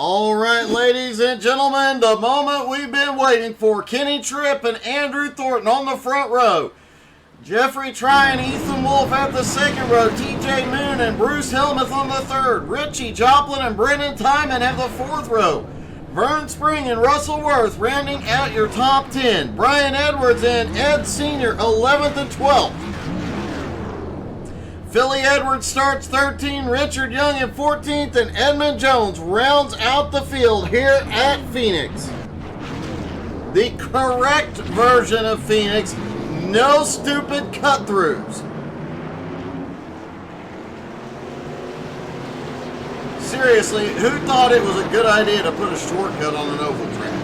All right, ladies and gentlemen, the moment we've been waiting for. Kenny Tripp and Andrew Thornton on the front row. Jeffrey Try and Ethan Wolf at the second row. TJ Moon and Bruce Helmuth on the third. Richie Joplin and Brendan Timon have the fourth row. Vern Spring and Russell Worth rounding out your top 10. Brian Edwards and Ed Sr. 11th and 12th. Philly Edwards starts 13, Richard Young in 14th, and Edmund Jones rounds out the field here at Phoenix. The correct version of Phoenix, no stupid cut-throughs. Seriously, who thought it was a good idea to put a shortcut on an oval track?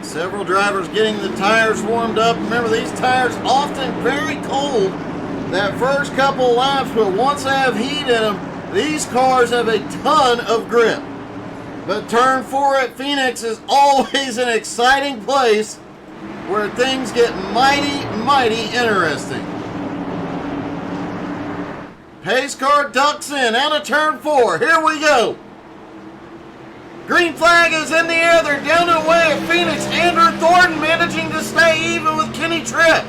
Several drivers getting the tires warmed up. Remember, these tires often very cold that first couple laps, but once they have heat in them, these cars have a ton of grip. But turn 4 at Phoenix is always an exciting place where things get mighty interesting. Pace car ducks in out of turn 4. Here we go. Green flag is in the air. They're down and away at Phoenix. Andrew Thornton managing to stay even with Kenny Tripp.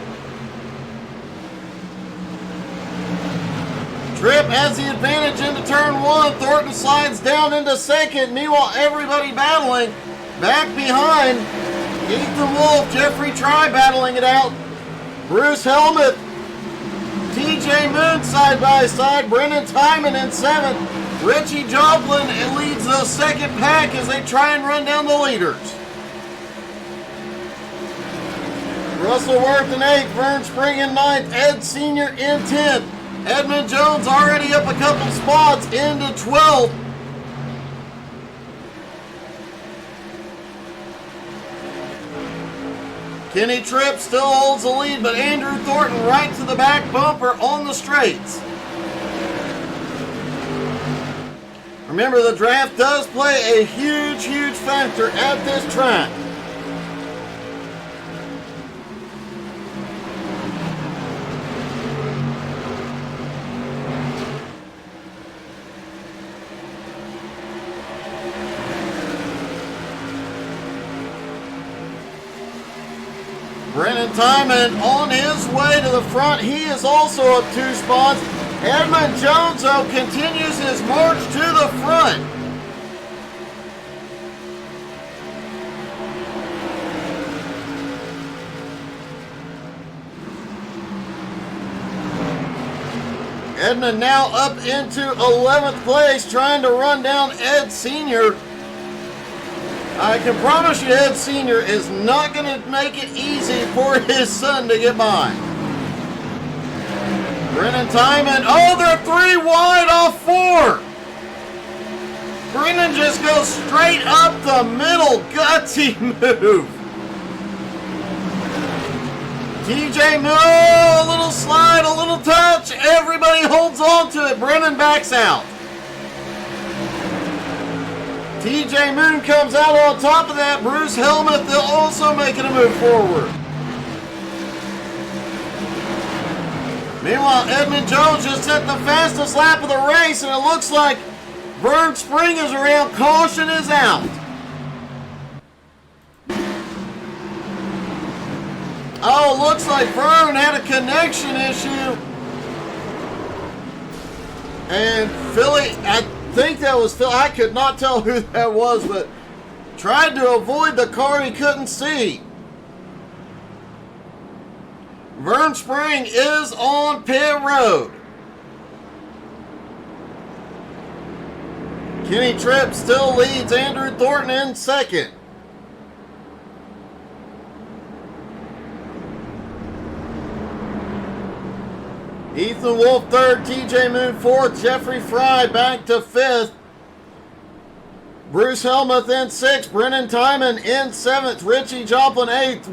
Tripp has the advantage into turn 1. Thornton slides down into second. Meanwhile, everybody battling back behind. Ethan Wolf, Jeffrey Try battling it out. Bruce Helmuth, TJ Moon side by side. Brendan Timon in 7th. Richie Joplin leads the second pack as they try and run down the leaders. Russell Worth in 8th, Vern Spring in 9th, Ed Sr. in 10th. Edmund Jones already up a couple spots into 12th. Kenny Tripp still holds the lead, but Andrew Thornton right to the back bumper on the straights. Remember, the draft does play a huge factor at this track. Brendan Timon on his way to the front. He is also up 2 spots. Edmund Jones, though, continues his march to the front. Edmund now up into 11th place, trying to run down Ed Sr. I can promise you Ed Sr. is not going to make it easy for his son to get by. Brendan Timon, oh, they're 3 wide off 4. Brendan just goes straight up the middle, gutsy move. TJ Moon, a little slide, a little touch, everybody holds on to it. Brendan backs out. TJ Moon comes out on top of that. Bruce Helmuth also making a move forward. Meanwhile, Edmund Jones just set the fastest lap of the race, and it looks like Vern Spring is around. Caution is out. Oh, looks like Vern had a connection issue. And Philly, I think that was Phil. I could not tell who that was, but tried to avoid the car he couldn't see. Vern Spring is on pit road. Kenny Tripp still leads Andrew Thornton in 2nd. Ethan Wolf 3rd, TJ Moon 4th, Jeffrey Fry back to 5th. Bruce Helmuth in 6th, Brennan Timon in 7th, Richie Joplin 8th,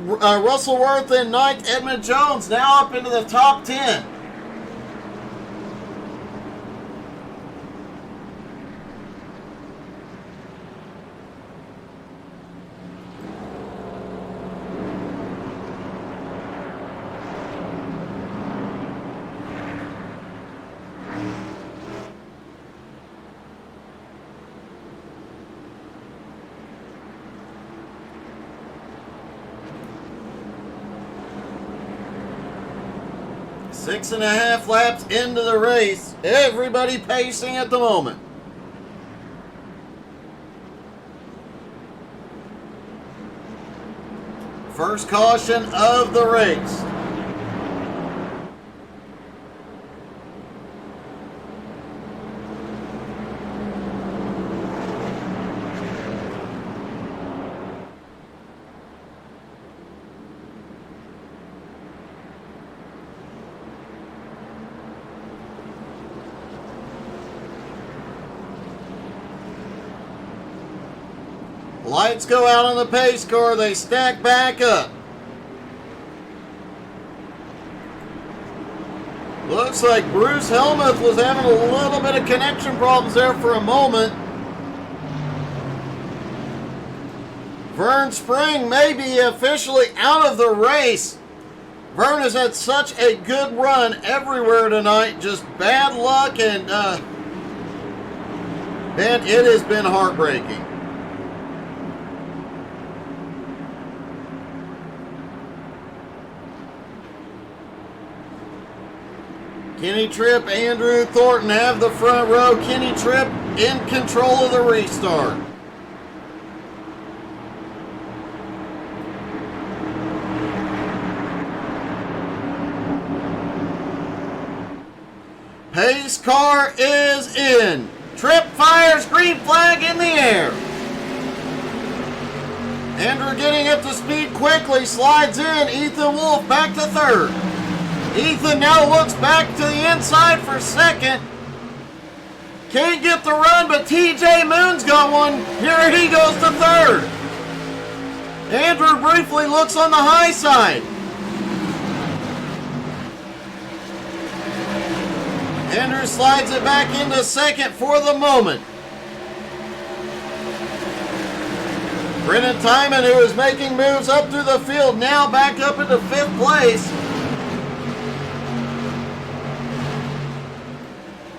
Russell Worth in 9th, Edmund Jones now up into the top 10. Six and a half laps into the race. Everybody pacing at the moment. First caution of the race. Lights go out on the pace car. They stack back up. Looks like Bruce Helmuth was having a little bit of connection problems there for a moment. Vern Spring may be officially out of the race. Vern has had such a good run everywhere tonight. Just bad luck and man, it has been heartbreaking. Kenny Tripp, Andrew Thornton have the front row. Kenny Tripp in control of the restart. Pace car is in. Tripp fires, green flag in the air. Andrew getting up to speed quickly, slides in. Ethan Wolf back to 3rd. Ethan now looks back to the inside for 2nd. Can't get the run, but TJ Moon's got one. Here he goes to 3rd. Andrew briefly looks on the high side. Andrew slides it back into 2nd for the moment. Brennan Timon, who is making moves up through the field, now back up into 5th place.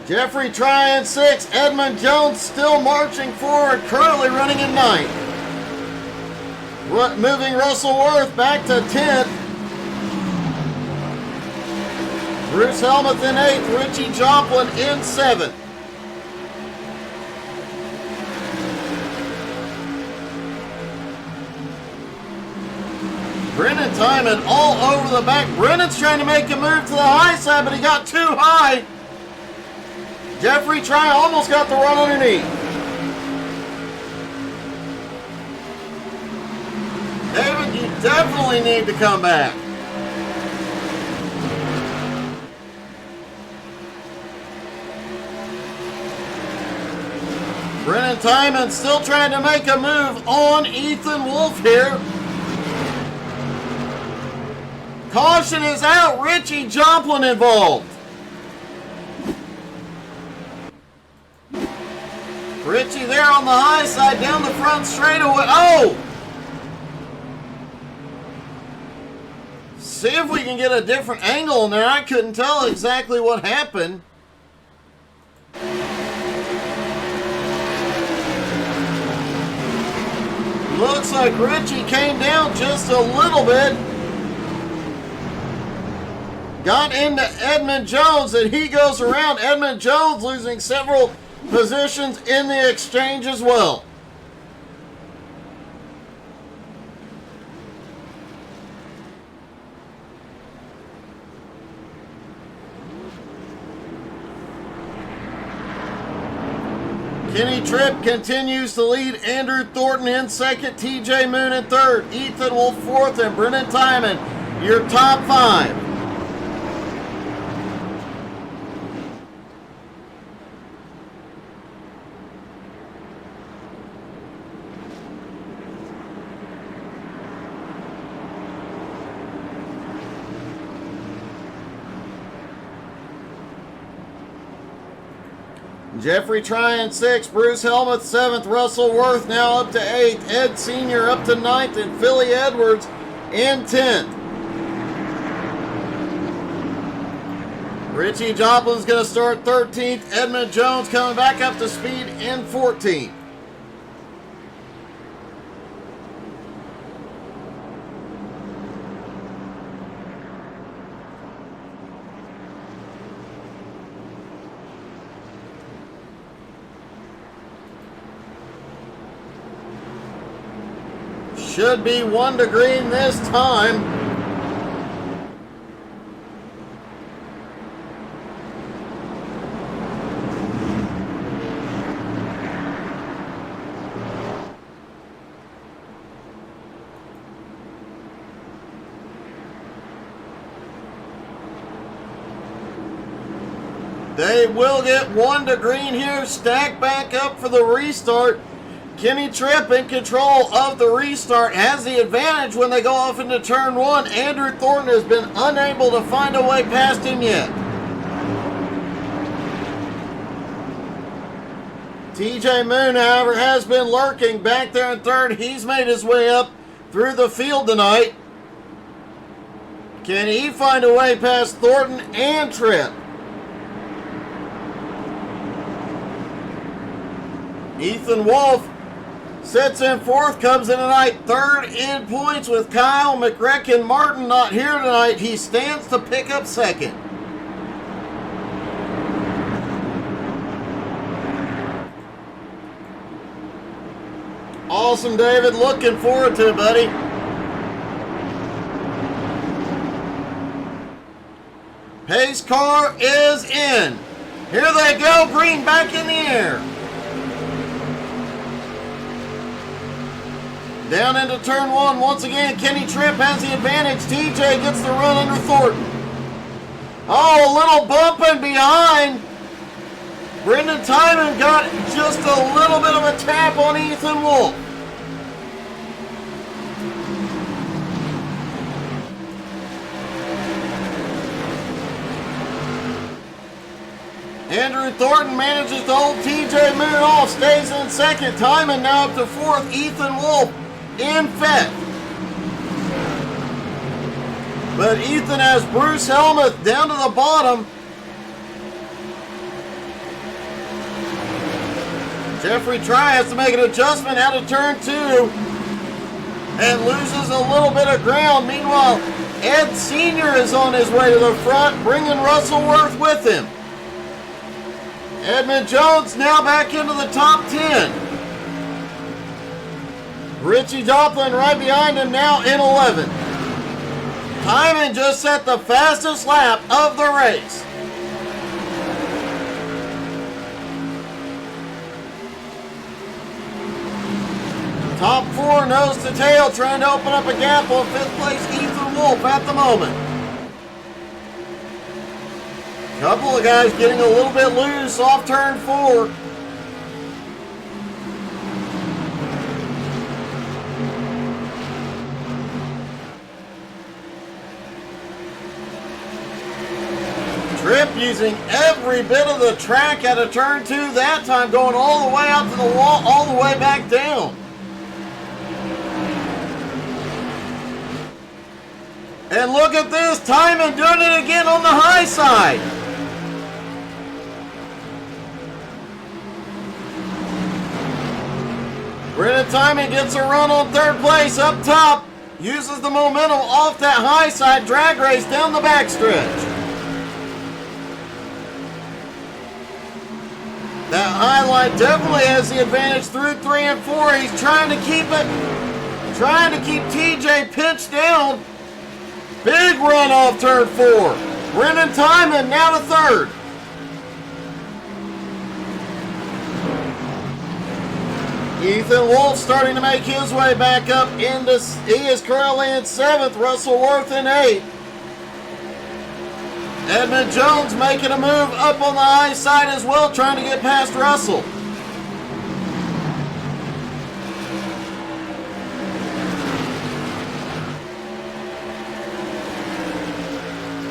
Jeffrey Tryon 6th, Edmund Jones still marching forward, currently running in 9th. Moving Russell Worth back to 10th. Bruce Helmuth in 8th, Richie Joplin in 7th. Brennan Timon all over the back. Brennan's trying to make a move to the high side, but he got too high. Jeffrey Tryon almost got the run underneath. David, you definitely need to come back. Brennan Timon still trying to make a move on Ethan Wolf here. Caution is out. Richie Joplin involved. Richie there on the high side, down the front straightaway. Oh! See if we can get a different angle in there. I couldn't tell exactly what happened. Looks like Richie came down just a little bit. Got into Edmund Jones, and he goes around. Edmund Jones losing several positions in the exchange as well. Kenny Tripp continues to lead. Andrew Thornton in 2nd, TJ Moon in 3rd, Ethan Wolf 4th, and Brennan Timon, your top 5. Jeffrey trying 6th, Bruce Helmuth 7th, Russell Worth now up to 8th, Ed Sr. up to 9th, and Philly Edwards in 10th. Richie Joplin's going to start 13th, Edmund Jones coming back up to speed in 14th. Should be 1 to green this time. They will get 1 to green here. Stack back up for the restart. Kenny Tripp in control of the restart, has the advantage when they go off into turn 1. Andrew Thornton has been unable to find a way past him yet. TJ Moon, however, has been lurking back there in 3rd. He's made his way up through the field tonight. Can he find a way past Thornton and Tripp? Ethan Wolf sits in 4th, comes in tonight 3rd in points with Kyle McCracken Martin not here tonight. He stands to pick up 2nd. Awesome, David. Looking forward to it, buddy. Pace car is in. Here they go. Green back in the air. Down into turn 1 once again. Kenny Tripp has the advantage. TJ gets the run under Thornton. Oh, a little bumping behind. Brendan Timon got just a little bit of a tap on Ethan Wolf. Andrew Thornton manages to hold TJ Moon off. Stays in 2nd. Timon now up to 4th. Ethan Wolf in 5th. But Ethan has Bruce Helmuth down to the bottom. Jeffrey Try has to make an adjustment out of turn 2 and loses a little bit of ground. Meanwhile, Ed Sr. is on his way to the front, bringing Russell Worth with him. Edmund Jones now back into the top 10. Richie Joplin right behind him now in 11th. Timon just set the fastest lap of the race. Top 4 nose to tail trying to open up a gap on 5th place Ethan Wolf at the moment. Couple of guys getting a little bit loose off turn 4. Tripp using every bit of the track out of turn 2, that time going all the way out to the wall, all the way back down. And look at this, Timon doing it again on the high side. Brennan Timon gets a run on 3rd place up top. Uses the momentum off that high side drag race down the backstretch. That highlight definitely has the advantage through 3 and 4. He's trying to keep it, trying to keep TJ pinched down. Big run off turn 4. Brennan Timon now to 3rd. Ethan Wolf starting to make his way back up into, he is currently in 7th, Russell Worth in 8th. Edmund Jones making a move up on the high side as well, trying to get past Russell.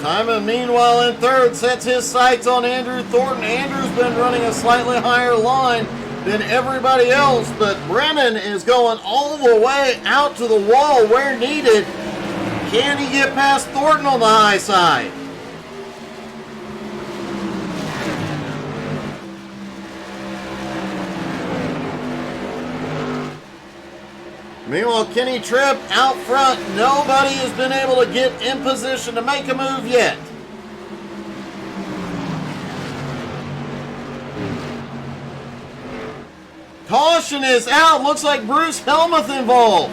Timon, meanwhile, in third, sets his sights on Andrew Thornton. Andrew's been running a slightly higher line than everybody else, but Brennan is going all the way out to the wall where needed. Can he get past Thornton on the high side? Meanwhile, Kenny Tripp out front. Nobody has been able to get in position to make a move yet. Caution is out. Looks like Bruce Helmuth involved.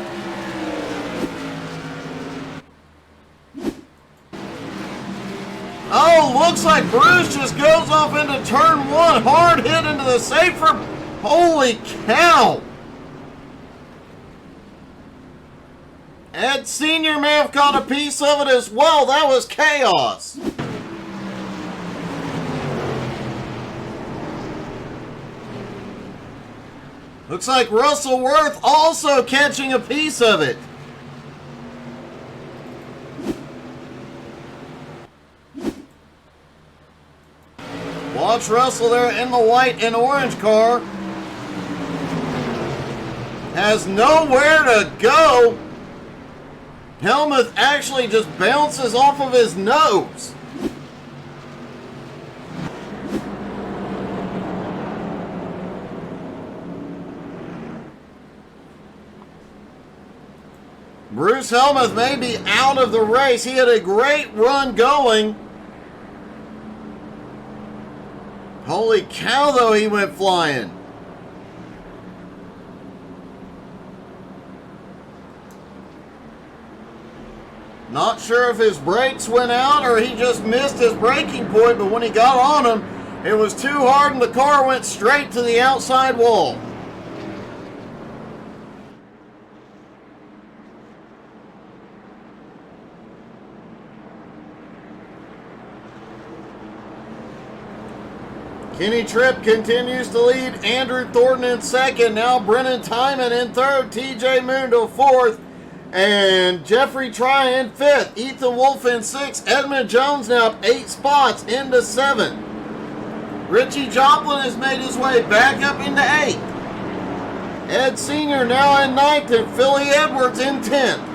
Oh, looks like Bruce just goes off into turn one. Hard hit into the safer. Holy cow. Ed Sr. may have caught a piece of it as well. That was chaos. Looks like Russell Worth also catching a piece of it. Watch Russell there in the white and orange car. Has nowhere to go. Helmuth actually just bounces off of his nose. Bruce Helmuth may be out of the race. He had a great run going. Holy cow, though, he went flying. Not sure if his brakes went out or he just missed his braking point, but when he got on him, it was too hard and the car went straight to the outside wall. Kenny Tripp continues to lead Andrew Thornton in second. Now Brennan Timon in third. TJ Mundo fourth. And Jeffrey Tryon fifth. Ethan Wolf in sixth. Edmund Jones now up 8 spots into 7th. Richie Joplin has made his way back up into 8th. Ed Sr. now in 9th. And Philly Edwards in 10th.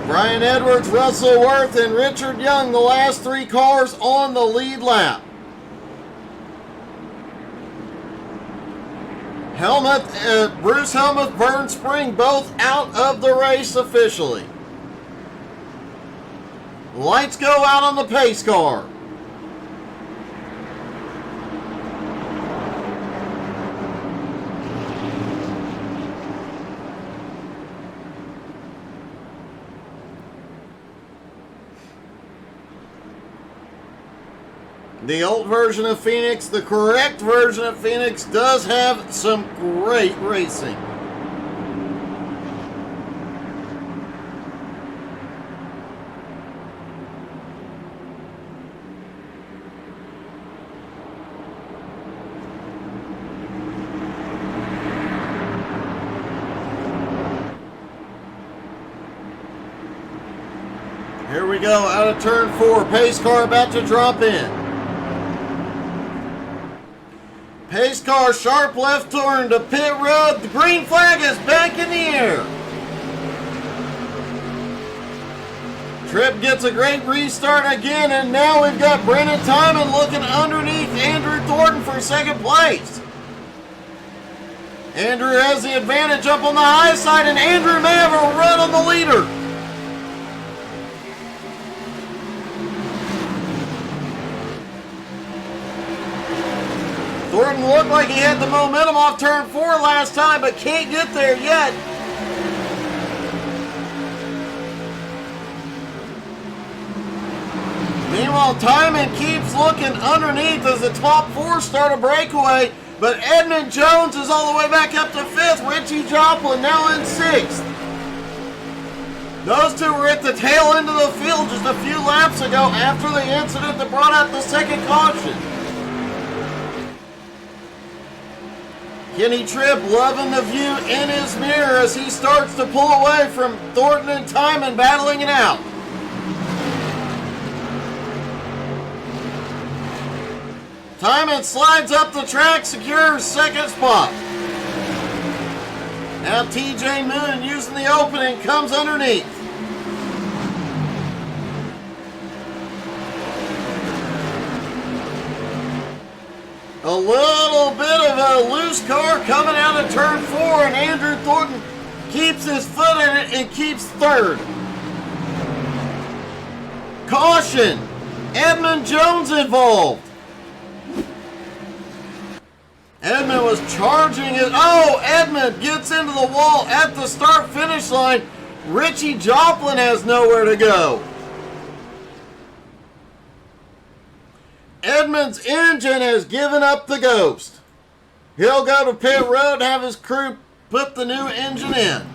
Brian Edwards, Russell Worth, and Richard Young, the last 3 cars on the lead lap. Bruce Helmuth, Vern Spring, both out of the race officially. Lights go out on the pace car. The old version of Phoenix, the correct version of Phoenix, does have some great racing. Here we go, out of turn 4, pace car about to drop in. Pace car, sharp left turn to pit road. The green flag is back in the air. Tripp gets a great restart again, and now we've got Brennan Timon looking underneath Andrew Thornton for second place. Andrew has the advantage up on the high side, and Andrew may have a run on the leader. Thornton looked like he had the momentum off turn 4 last time, but can't get there yet. Meanwhile, Timon keeps looking underneath as the top 4 start a breakaway, but Edmund Jones is all the way back up to 5th. Richie Joplin now in 6th. Those two were at the tail end of the field just a few laps ago after the incident that brought out the second caution. Kenny Tripp loving the view in his mirror as he starts to pull away from Thornton and Timon battling it out. Timon slides up the track, secures second spot. Now TJ Moon using the opening comes underneath. A little bit of a loose car coming out of turn 4, and Andrew Thornton keeps his foot in it and keeps third. Caution! Edmund Jones involved. Edmund was charging it. Oh, Edmund gets into the wall at the start-finish line. Richie Joplin has nowhere to go. Edmund's engine has given up the ghost. He'll go to pit road and have his crew put the new engine in.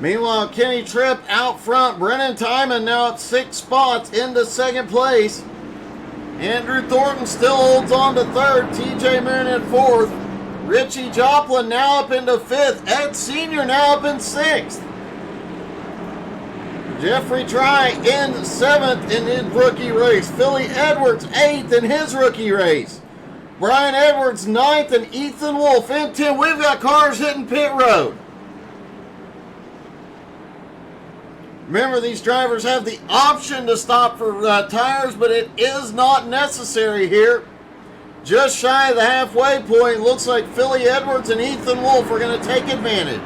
Meanwhile, Kenny Tripp out front. Brennan Timon now at 6 spots into second place. Andrew Thornton still holds on to third. TJ Moon in fourth. Richie Joplin now up into fifth. Ed Sr. now up in sixth. Jeffrey Try in seventh in his rookie race. Philly Edwards eighth in his rookie race. Brian Edwards ninth and Ethan Wolf in 10th. We've got cars hitting pit road. Remember, these drivers have the option to stop for tires, but it is not necessary here. Just shy of the halfway point, looks like Philly Edwards and Ethan Wolf are going to take advantage.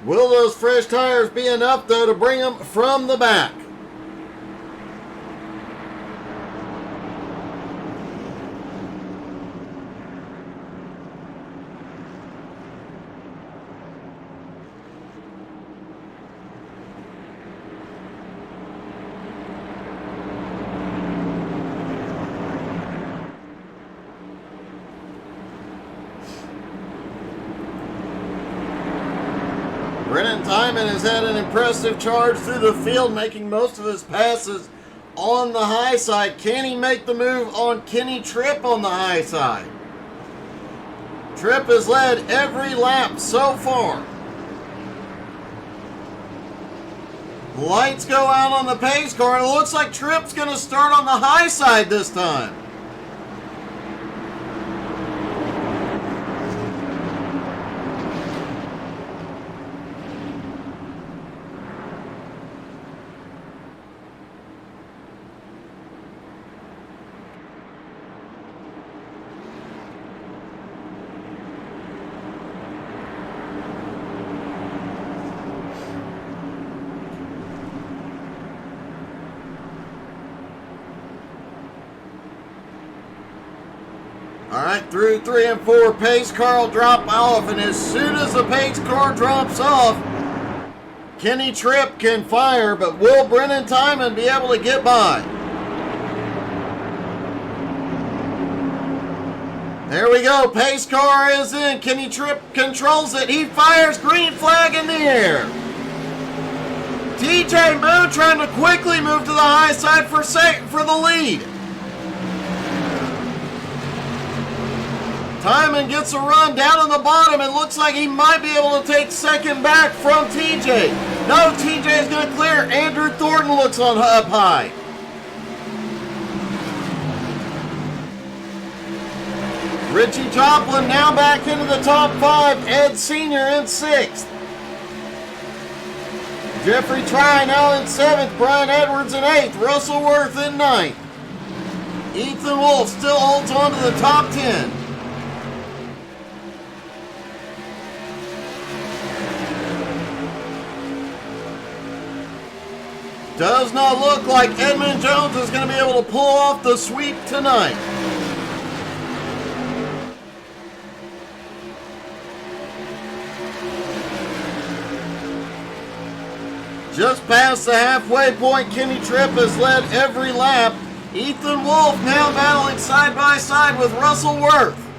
Will those fresh tires be enough, though, to bring them from the back? Brennan Timon has had an impressive charge through the field, making most of his passes on the high side. Can he make the move on Kenny Tripp on the high side? Tripp has led every lap so far. Lights go out on the pace car, and it looks like Tripp's going to start on the high side this time. All right, through 3 and 4, pace car will drop off, and as soon as the pace car drops off, Kenny Tripp can fire, but will Brennan Timon be able to get by? There we go, pace car is in. Kenny Tripp controls it. He fires, green flag in the air. TJ Moon trying to quickly move to the high side for the lead. Timon gets a run down on the bottom. It looks like he might be able to take second back from TJ. No, TJ is going to clear. Andrew Thornton looks on up high. Richie Joplin now back into the top 5. Ed Sr. in 6th. Jeffrey Try now in 7th. Brian Edwards in 8th. Russell Worth in 9th. Ethan Wolf still holds on to the top 10. Does not look like Edmund Jones is going to be able to pull off the sweep tonight. Just past the halfway point, Kenny Tripp has led every lap. Ethan Wolf now battling side by side with Russell Worth.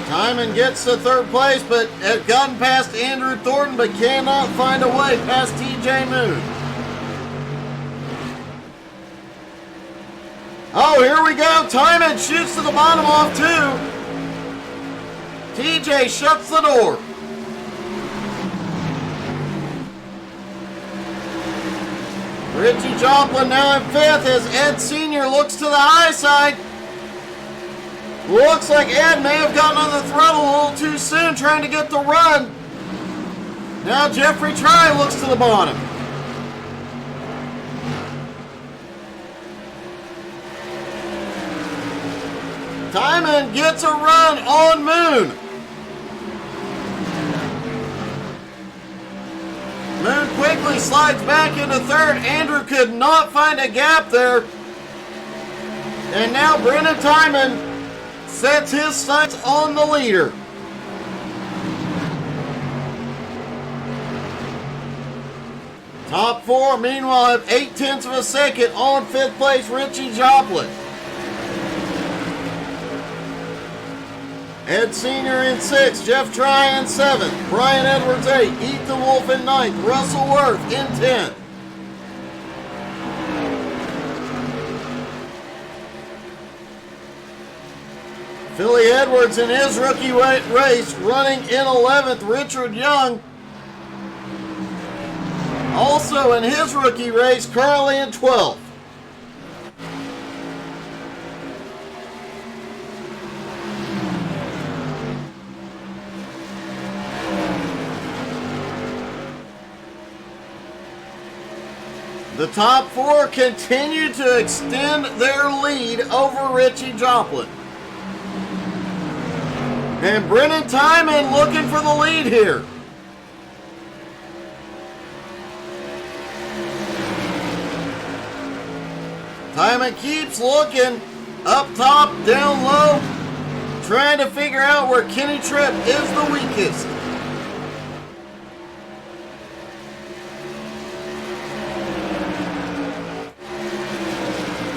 Timon gets to third place, but has gotten past Andrew Thornton, but cannot find a way past TJ Moon. Oh, here we go. Timon shoots to the bottom off two. TJ shuts the door. Richie Joplin now in fifth as Ed Sr. looks to the high side. Looks like Ed may have gotten on the throttle a little too soon trying to get the run. Now Jeffrey Try looks to the bottom. Timon gets a run on Moon. Moon quickly slides back into third. Andrew could not find a gap there. And now Brennan Timon sets his sights on the leader. Top four, meanwhile, have 0.8 of a second on fifth place, Richie Joplin. Ed Sr. in sixth, Jeff Try in seventh, Brian Edwards 8th, Ethan Wolf in ninth, Russell Worth in 10th. Philly Edwards in his rookie race running in 11th. Richard Young also in his rookie race currently in 12th. The top four continue to extend their lead over Richie Joplin. And Brennan Timon looking for the lead here. Timon keeps looking up top, down low, trying to figure out where Kenny Tripp is the weakest.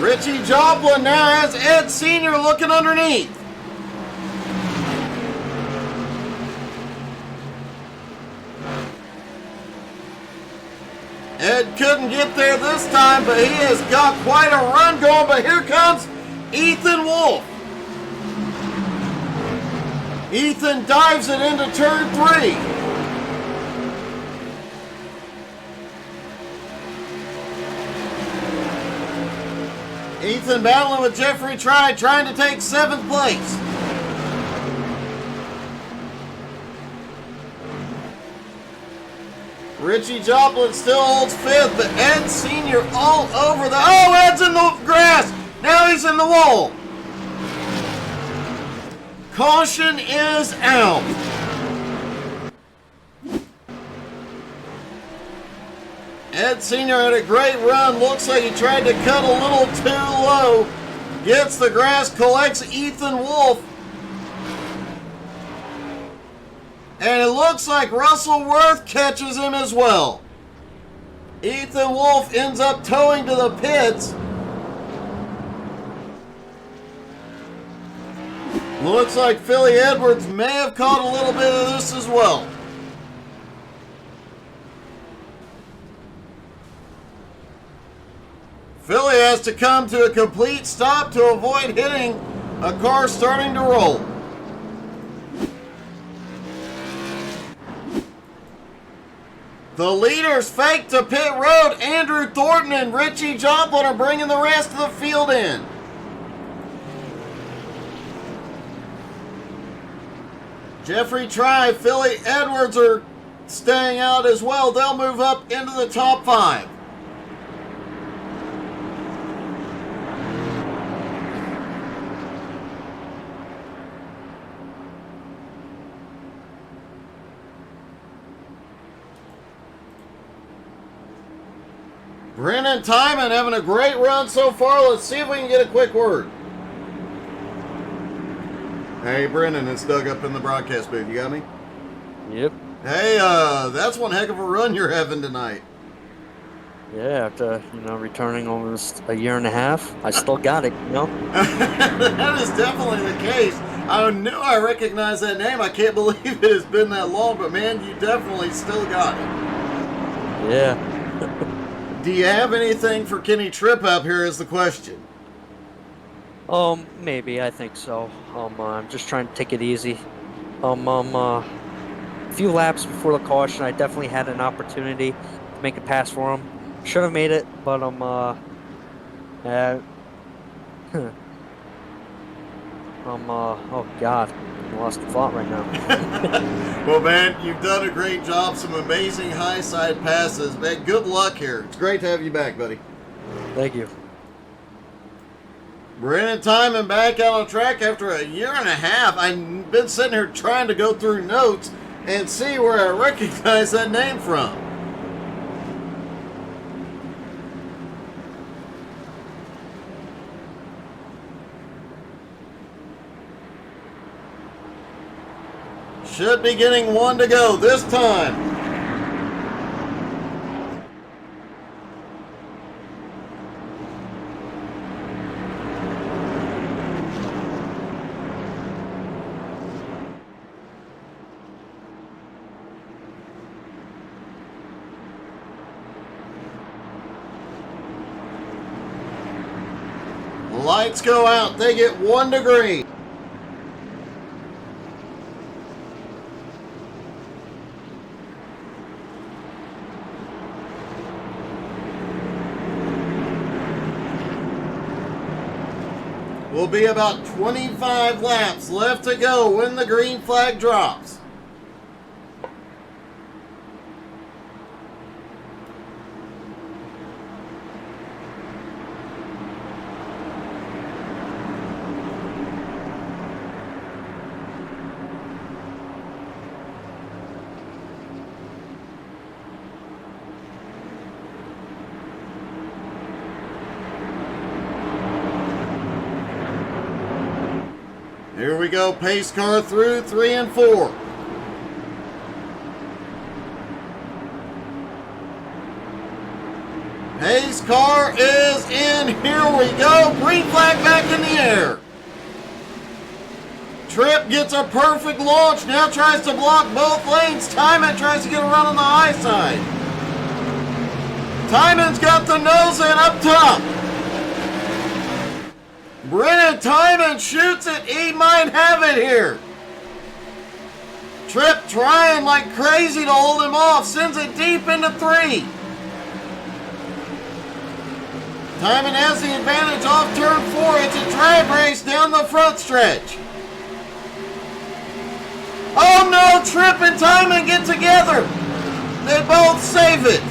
Richie Joplin now has Ed Sr. looking underneath. Ed couldn't get there this time, but he has got quite a run going. But here comes Ethan Wolf. Ethan dives it into turn 3. Ethan battling with Jeffrey Try, trying to take 7th place. Richie Joplin still holds 5th, but Ed Sr. all over the... Oh, Ed's in the grass! Now he's in the wall! Caution is out. Ed Sr. had a great run. Looks like he tried to cut a little too low. Gets the grass, collects Ethan Wolf. And it looks like Russell Worth catches him as well. Ethan Wolf ends up towing to the pits. Looks like Philly Edwards may have caught a little bit of this as well. Philly has to come to a complete stop to avoid hitting a car starting to roll. The leaders fake to pit road. Andrew Thornton and Richie Joplin are bringing the rest of the field in. Jeffrey Try, Philly Edwards are staying out as well. They'll move up into the top 5. Brennan Timon having a great run so far. Let's see if we can get a quick word. Hey, Brennan, it's Doug up in the broadcast booth. You got me? Yep. Hey, that's one heck of a run you're having tonight. Yeah, after, returning almost a year and a half, I still got it, That is definitely the case. I knew I recognized that name. I can't believe it has been that long, but man, you definitely still got it. Yeah. Do you have anything for Kenny Tripp up here is the question. Maybe, I think so. I'm just trying to take it easy. A few laps before the caution, I definitely had an opportunity to make a pass for him. Should have made it, but oh God, I lost the thought right now. Well, man, you've done a great job. Some amazing high side passes. Man, good luck here. It's great to have you back, buddy. Thank you. Brennan Timon back out on track after a year and a half. I've been sitting here trying to go through notes and see where I recognize that name from. Should be getting one to go this time. Lights go out. They get 1 degree. Will be about 25 laps left to go when the green flag drops. Here we go, pace car through 3 and 4. Pace car is in. Here we go. Green flag back in the air. Tripp gets a perfect launch. Now tries to block both lanes. Timon tries to get a run on the high side. Timon's got the nose in up top. Brennan Timon shoots it. He might have it here. Tripp trying like crazy to hold him off. Sends it deep into 3. Timon has the advantage off turn 4. It's a drag race down the front stretch. Oh no, Tripp and Timon get together. They both save it.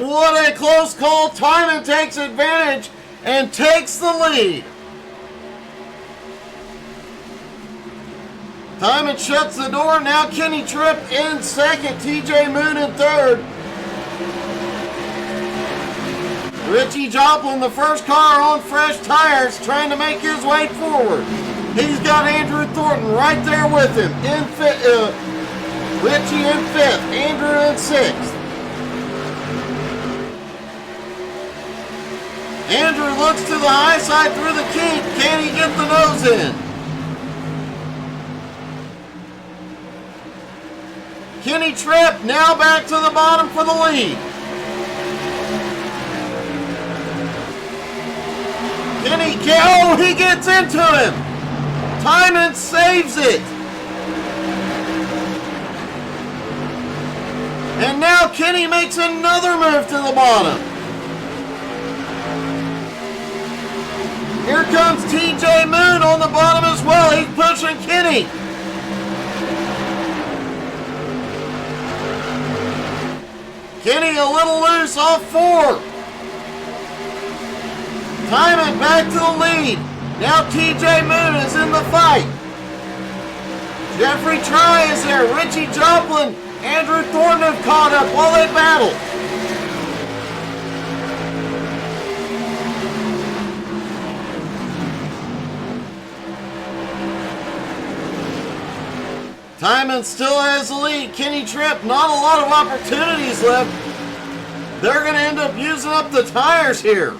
What a close call. Timon takes advantage and takes the lead. Timon shuts the door. Now Kenny Tripp in second. TJ Moon in third. Richie Joplin, the first car on fresh tires, trying to make his way forward. He's got Andrew Thornton right there with him. Richie in 5th. Andrew in 6th. Andrew looks to the high side through the kink. Can he get the nose in? Kenny Tripp now back to the bottom for the lead. He gets into him. Timon saves it. And now Kenny makes another move to the bottom. Here comes TJ Moon on the bottom as well. He's pushing Kenny. Kenny a little loose off 4. Timon back to the lead. Now TJ Moon is in the fight. Jeffrey Try is there. Richie Joplin Andrew Thornton have caught up while they battle. Timon still has the lead. Kenny Tripp, not a lot of opportunities left. They're going to end up using up the tires here.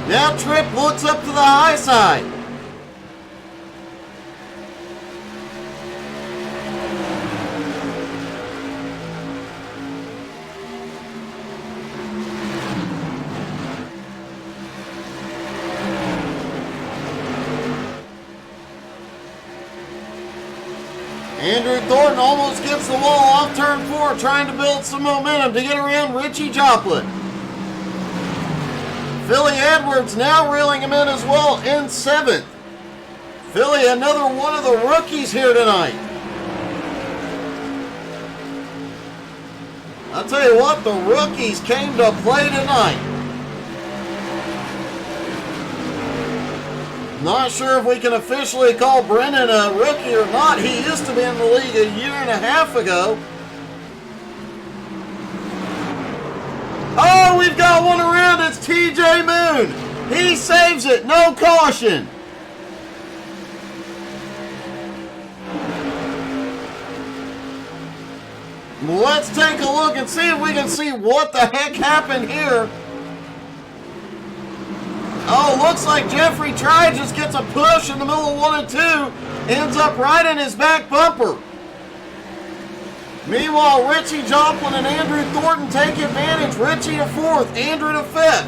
Now Tripp looks up to the high side. Andrew Thornton almost gets the wall off turn 4, trying to build some momentum to get around Richie Joplin. Philly Edwards now reeling him in as well in 7th. Philly, another one of the rookies here tonight. I'll tell you what, the rookies came to play tonight. Not sure if we can officially call Brennan a rookie or not. He used to be in the league a year and a half ago. Oh, we've got one around. It's TJ Moon. He saves it. No caution. Let's take a look and see if we can see what the heck happened here. Oh, looks like Jeffrey Try just gets a push in the middle of 1 and 2. Ends up right in his back bumper. Meanwhile, Richie Joplin and Andrew Thornton take advantage. Richie to 4th, Andrew to 5th.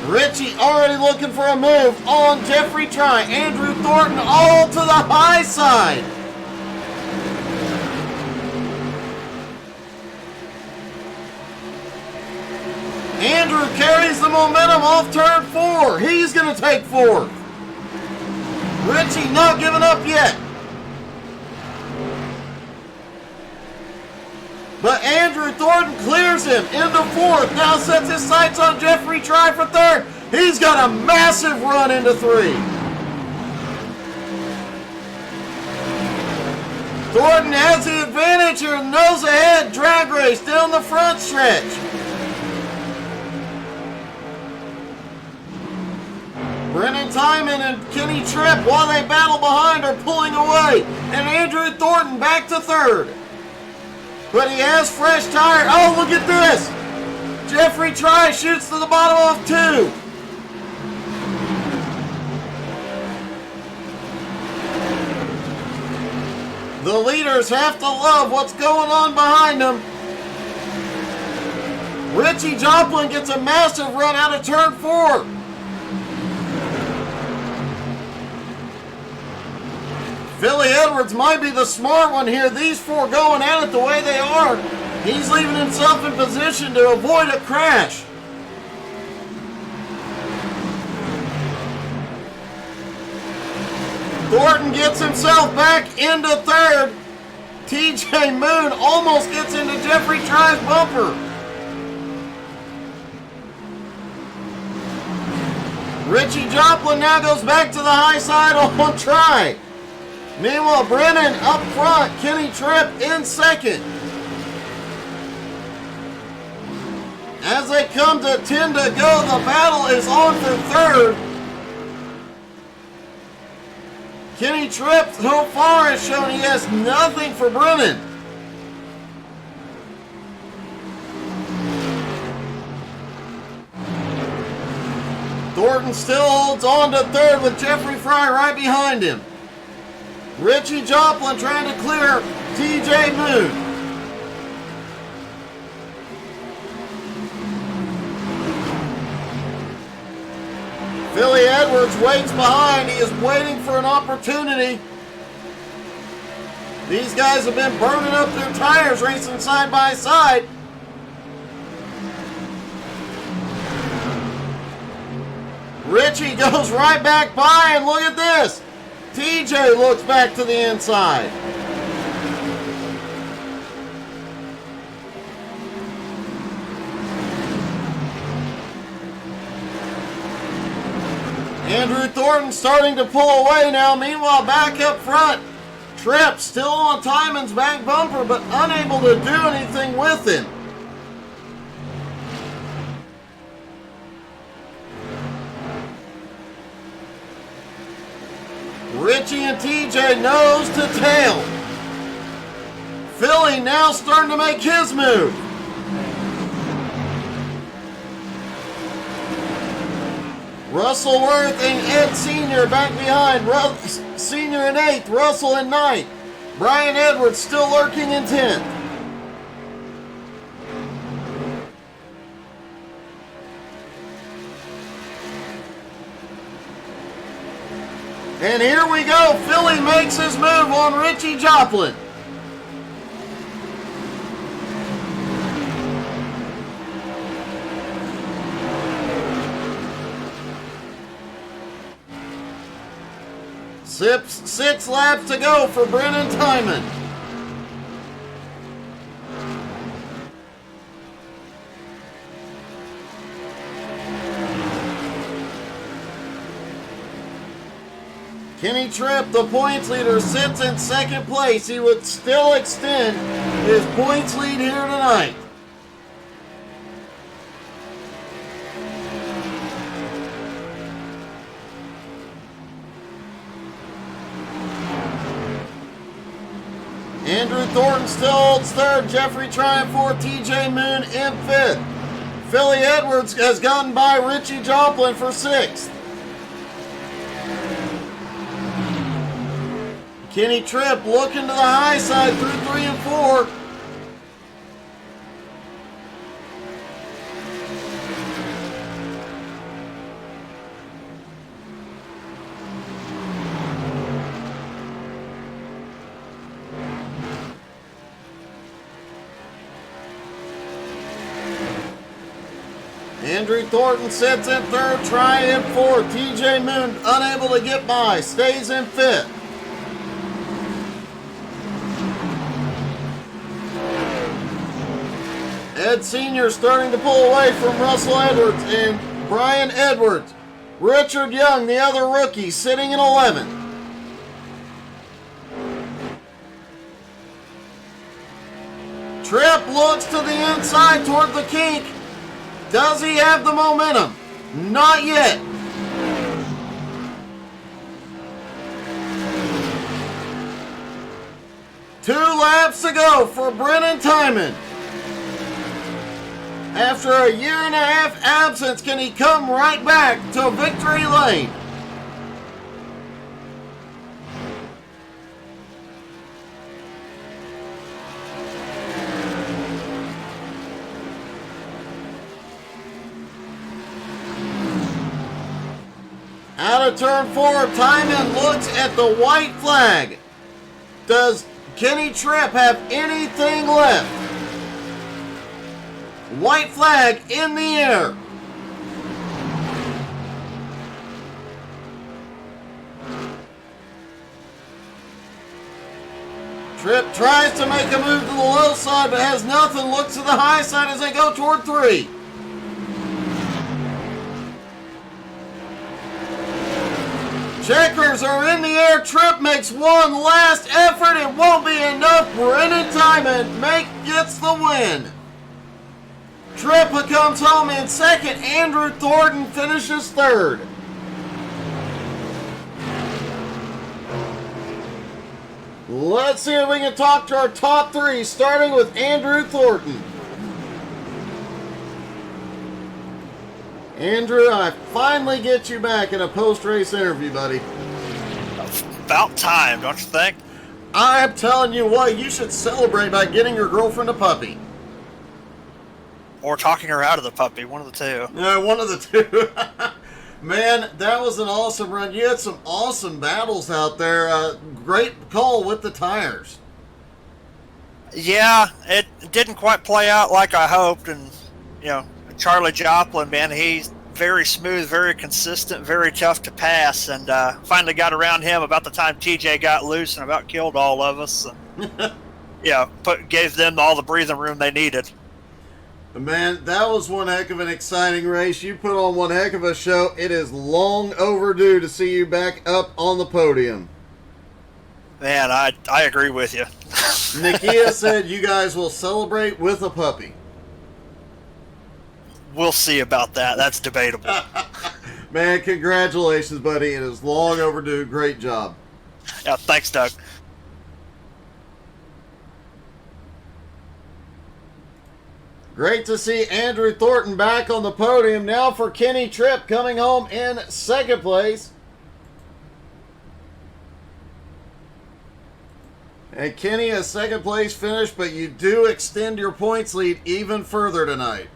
Richie already looking for a move on Jeffrey Try. Andrew Thornton all to the high side. Andrew carries the momentum off turn 4. He's going to take 4th. Richie not giving up yet. But Andrew Thornton clears him into 4th. Now sets his sights on Jeffrey Try for 3rd. He's got a massive run into 3. Thornton has the advantage here. Nose ahead drag race down the front stretch. Brennan Timon and Kenny Tripp, while they battle behind, are pulling away. And Andrew Thornton back to 3rd. But he has fresh tire. Oh, look at this. Jeffrey Try shoots to the bottom of 2. The leaders have to love what's going on behind them. Richie Joplin gets a massive run out of turn 4. Philly Edwards might be the smart one here. These 4 going at it the way they are. He's leaving himself in position to avoid a crash. Thornton gets himself back into 3rd. TJ Moon almost gets into Jeffrey Try's bumper. Richie Joplin now goes back to the high side on Try. Meanwhile, Brennan up front, Kenny Tripp in 2nd. As they come to 10 to go, the battle is on for 3rd. Kenny Tripp so far has shown he has nothing for Brennan. Thornton still holds on to 3rd with Jeffrey Fry right behind him. Richie Joplin trying to clear TJ Moon. Philly Edwards waits behind. He is waiting for an opportunity. These guys have been burning up their tires racing side by side. Richie goes right back by, and look at this. TJ looks back to the inside. Andrew Thornton starting to pull away now. Meanwhile, back up front, Tripp still on Timon's back bumper, but unable to do anything with him. Richie and TJ nose to tail. Philly now starting to make his move. Russell Worth and Ed Sr. back behind. Sr. in 8th, Russell in 9th. Brian Edwards still lurking in 10th. And here we go. Philly makes his move on Richie Joplin. Six laps to go for Brennan Timon. Kenny Tripp, the points leader, sits in second place. He would still extend his points lead here tonight. Andrew Thornton still holds third. Jeffrey Triumph fourth. TJ Moon in fifth. Philly Edwards has gotten by Richie Joplin for sixth. Kenny Tripp looking to the high side through 3 and 4. Andrew Thornton sits in third, Triumph in fourth. TJ Moon unable to get by, stays in fifth. Ed Sr. starting to pull away from Russell Edwards and Brian Edwards. Richard Young, the other rookie, sitting in 11th. Tripp looks to the inside toward the kink. Does he have the momentum? Not yet. Two laps to go for Brennan Timon. After a year and a half absence, can he come right back to victory lane? Out of turn 4, Timon looks at the white flag. Does Kenny Tripp have anything left? White flag in the air. Tripp tries to make a move to the low side but has nothing. Looks to the high side as they go toward 3. Checkers are in the air. Tripp makes one last effort. It won't be enough. Brennan Timon gets the win. Tripp comes home in second. Andrew Thornton finishes third. Let's see if we can talk to our top 3, starting with Andrew Thornton. Andrew, I finally get you back in a post-race interview, buddy. About time, don't you think? I'm telling you what, you should celebrate by getting your girlfriend a puppy. Or talking her out of the puppy, one of the two. Yeah, one of the two. Man, that was an awesome run. You had some awesome battles out there. Great call with the tires. Yeah, it didn't quite play out like I hoped. And, you know, Charlie Joplin, man, he's very smooth, very consistent, very tough to pass. And finally got around him about the time TJ got loose and about killed all of us. And, gave them all the breathing room they needed. Man, that was one heck of an exciting race. You put on one heck of a show. It is long overdue to see you back up on the podium. Man, I agree with you. Nakia said you guys will celebrate with a puppy. We'll see about that. That's debatable. Man, congratulations, buddy. It is long overdue. Great job. Yeah, thanks, Doug. Great to see Andrew Thornton back on the podium. Now for Kenny Tripp coming home in second place. And Kenny, a second place finish, but you do extend your points lead even further tonight.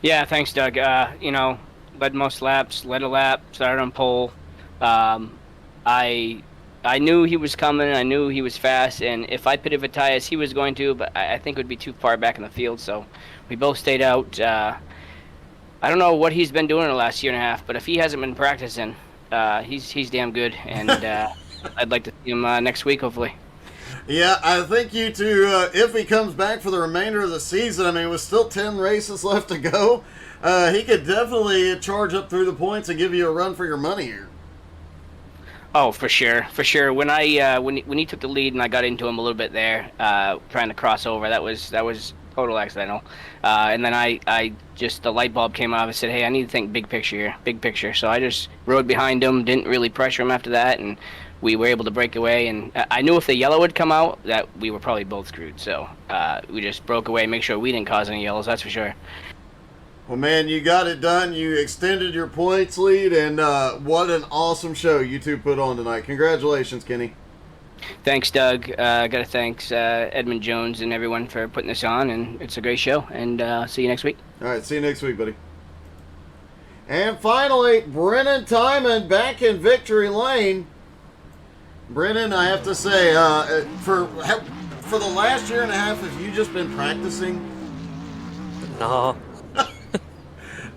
Yeah, thanks, Doug. Led most laps, led a lap, started on pole. I knew he was coming. I knew he was fast, and if I pitted Vatias, he was going to, but I think it would be too far back in the field, so we both stayed out. I don't know what he's been doing in the last year and a half, but if he hasn't been practicing, he's damn good, and I'd like to see him next week, hopefully. Yeah, I think you two, if he comes back for the remainder of the season, I mean, with still 10 races left to go, he could definitely charge up through the points and give you a run for your money here. Oh, for sure. When when he took the lead and I got into him a little bit there, trying to cross over, that was total accidental. And then I just, the light bulb came off and said, hey, I need to think big picture here, big picture. So I just rode behind him, didn't really pressure him after that, and we were able to break away. And I knew if the yellow would come out, that we were probably both screwed. So we just broke away, make sure we didn't cause any yellows, that's for sure. Well, man, you got it done. You extended your points lead, and what an awesome show you two put on tonight. Congratulations, Kenny. Thanks, Doug. Got to thanks Edmund Jones and everyone for putting this on, and it's a great show. And see you next week. All right, see you next week, buddy. And finally, Brennan Timon back in victory lane. Brennan, I have to say, for the last year and a half, have you just been practicing? No.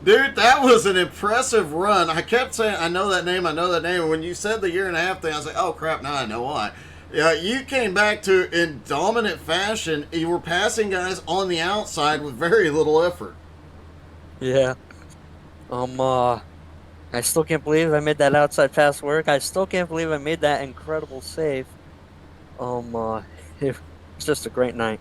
Dude, that was an impressive run. I kept saying, I know that name. And when you said the year and a half thing, I was like, oh, crap, now I know why. Yeah, you came back to, in dominant fashion, you were passing guys on the outside with very little effort. Yeah. I still can't believe I made that outside pass work. I still can't believe I made that incredible save. It was just a great night.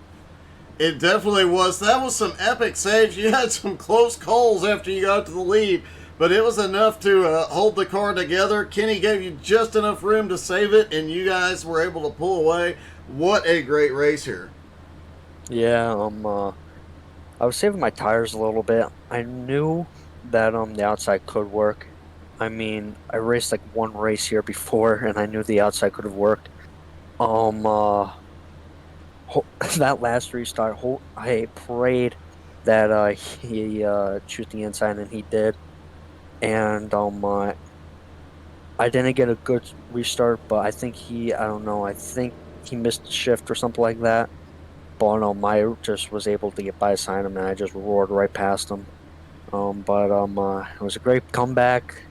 It definitely was. That was some epic saves. You had some close calls after you got to the lead, but it was enough to hold the car together. Kenny gave you just enough room to save it, and you guys were able to pull away. What a great race here. Yeah, I was saving my tires a little bit. I knew that the outside could work. I mean, I raced like one race here before, and I knew the outside could have worked. That last restart, I prayed that he choose the inside, and he did. And I didn't get a good restart, but I think I think he missed a shift or something like that. But I just was able to get by beside him, and I just roared right past him. But it was a great comeback.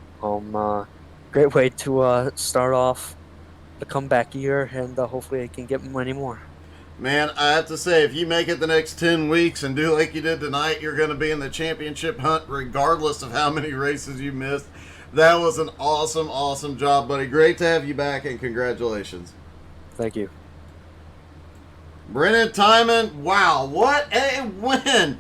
Great way to start off the comeback year, and hopefully I can get many more. Man, I have to say, if you make it the next 10 weeks and do like you did tonight, you're going to be in the championship hunt regardless of how many races you missed. That was an awesome, awesome job, buddy. Great to have you back, and congratulations. Thank you. Brennan Timon, wow, what a win.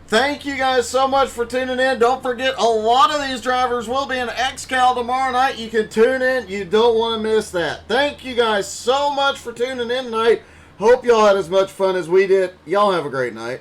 Thank you guys so much for tuning in. Don't forget, a lot of these drivers will be in XCal tomorrow night. You can tune in. You don't want to miss that. Thank you guys so much for tuning in tonight. Hope y'all had as much fun as we did. Y'all have a great night.